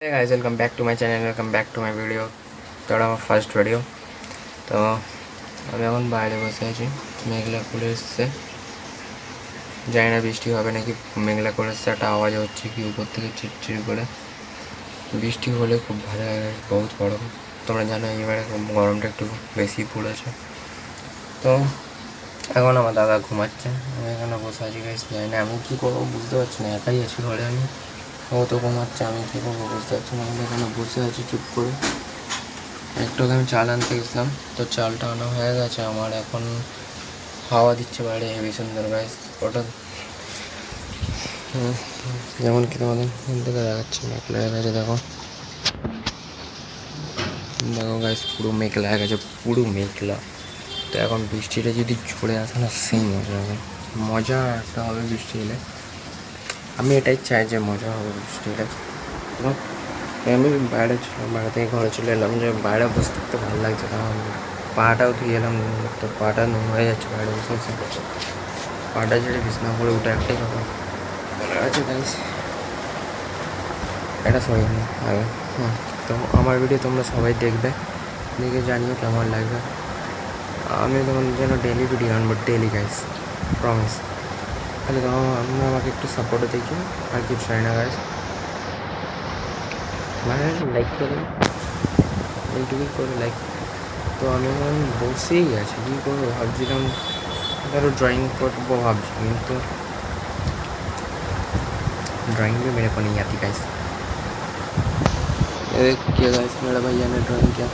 Hey guys, welcome back to my channel, welcome back to my video. তো এটা আমার first video. তো আমি এখন বাইরে বসে আছি, মেঘলা করে এসছে, জানি না বৃষ্টি হবে নাকি। মেঘলা করে এসছে, একটা আওয়াজ হচ্ছে কি উপর থেকে চিটচিট করে। বৃষ্টি হলে খুব ভালো লাগে, বহুত গরম। তোমরা জানো এবারে গরমটা একটু বেশি পড়েছে। তো এখন আমার দাদা ঘুমাচ্ছে, আমি এখানে বসে আছি গাইস। জানি না আমি কী করবো বুঝতে পারছি না, একাই আছি ঘরে আমি। ও তো ঘুমাচ্ছে, আমি কী করবো বুঝতে পারছি না। আমি এখানে বসে আছি চুপ করে। একটু আগে আমি চাল আনতে গেছিলাম, তো চালটা আনা হয়ে গেছে আমার। এখন হাওয়া দিচ্ছে বাইরে, হেভি সুন্দর গাইস। ওটা যেমন কি তোমাদের থেকে দেখাচ্ছে, মেঘলা হয়ে গেছে। দেখো দেখো গাইস, পুরো মেঘলা হয়ে গেছে, পুরো মেঘলা। তো এখন বৃষ্টিটা যদি ঝরে আসে না, সেই মজা হবে। মজা একটা হবে বৃষ্টি এলে। আমি এটাই চাই যে মজা হবে বৃষ্টি এলে। তো আমি বাইরে ছিলাম, বাইরে থেকে ঘরে চলে এলাম, যে বাইরে বসে থাকতে ভালো লাগছে। কারণ পাটাও ধুয়ে এলাম, তো পাটা নোংরা হয়ে যাচ্ছে বাইরে বসে বসে। পাটা ছেড়ে বিছনা করে উঠে একটাই কথা বলা আছে গাইস, এটা সবাই আগে। তো আমার ভিডিও তোমরা সবাই দেখবে, দেখে জানিও কেমন লাগবে। আমি তোমাদের জন্য ডেলি ভিডিও আনবো, ডেলি গাইস, প্রমিস। তাহলে তোমরা আমাকে একটু সাপোর্টও দেখি, আর কিছু চাই না গাইস। মানে লাইক করে, এইটুকুই করে লাইক। তো আমি এখন বসেই আছি, কী করবো ভাবছিলাম, ধরো ড্রয়িং করবো ভাবছি, কিন্তু ड्राइंग भी मेरे को नहीं आती गाइस। क्या गाइस, मेरा भैया ने ड्राइंग किया,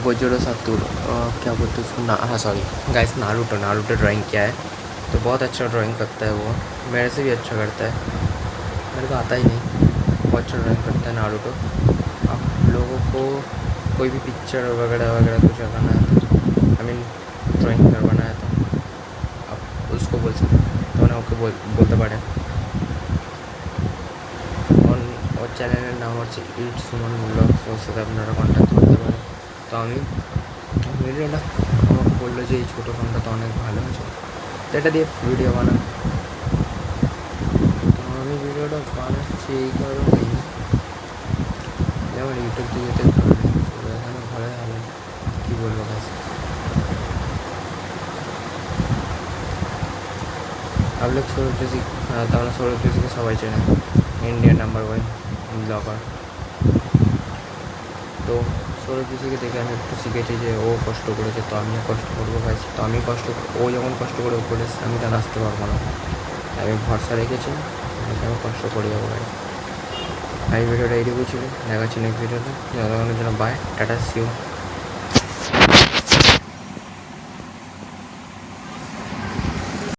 गोजोरो सातुर, क्या बोलते हैं उसको ना, हाँ sorry guys, Naruto Naruto drawing किया है। तो बहुत अच्छा ड्राइंग करता है वो, मेरे से भी अच्छा करता है। मेरे को आता ही नहीं, बहुत अच्छा ड्राइंग करता है नारुतो। आप लोगों को कोई भी पिक्चर वगैरह वगैरह कुछ करना है तो, आई मीन ड्राइंग करवाना है तो आप उसको बोल सकते, तो उन्हें ओके बोलते पड़े। ওর চ্যানেলের নাম হচ্ছে ইট সুমন ব্লগস, ওর সাথে আপনারা কন্ট্যাক্ট করতে পারেন। তো আমি ভিডিওটা আমাকে বললো যে এই ছোটো ফোনটা তো অনেক ভালো আছে, তো এটা দিয়ে ভিডিও বানাবো। তো আমি ভিডিওটা বানাচ্ছি এই কারণেই, যেমন ইউটিউব দিকে তো একটু এখানে ঘরে ভালো, কী বলবো গাছ। आप लोग सौरभ जोशी, তাহলে সৌরভ যোশীকে সবাই চেনে, ইন্ডিয়ান নাম্বার 1 ব্লগার। তো সৌরভ যোশীকে দেখে আমি একটু শিখেছি যে ও কষ্ট করেছে, তো আমিও কষ্ট করবো ভাই। তো আমি কষ্ট, ও যখন কষ্ট করে উপরে এসেছে, আমি তাহলে আসতে পারবো না। আমি ভরসা রেখেছি, আমি কষ্ট করে যাবো ভাই। এই ভিডিওটা এইটুকু ছিল, দেখাচ্ছি নেক্সট ভিডিওতে। যতক্ষণের জন্য বাই, টাটা, সিউ।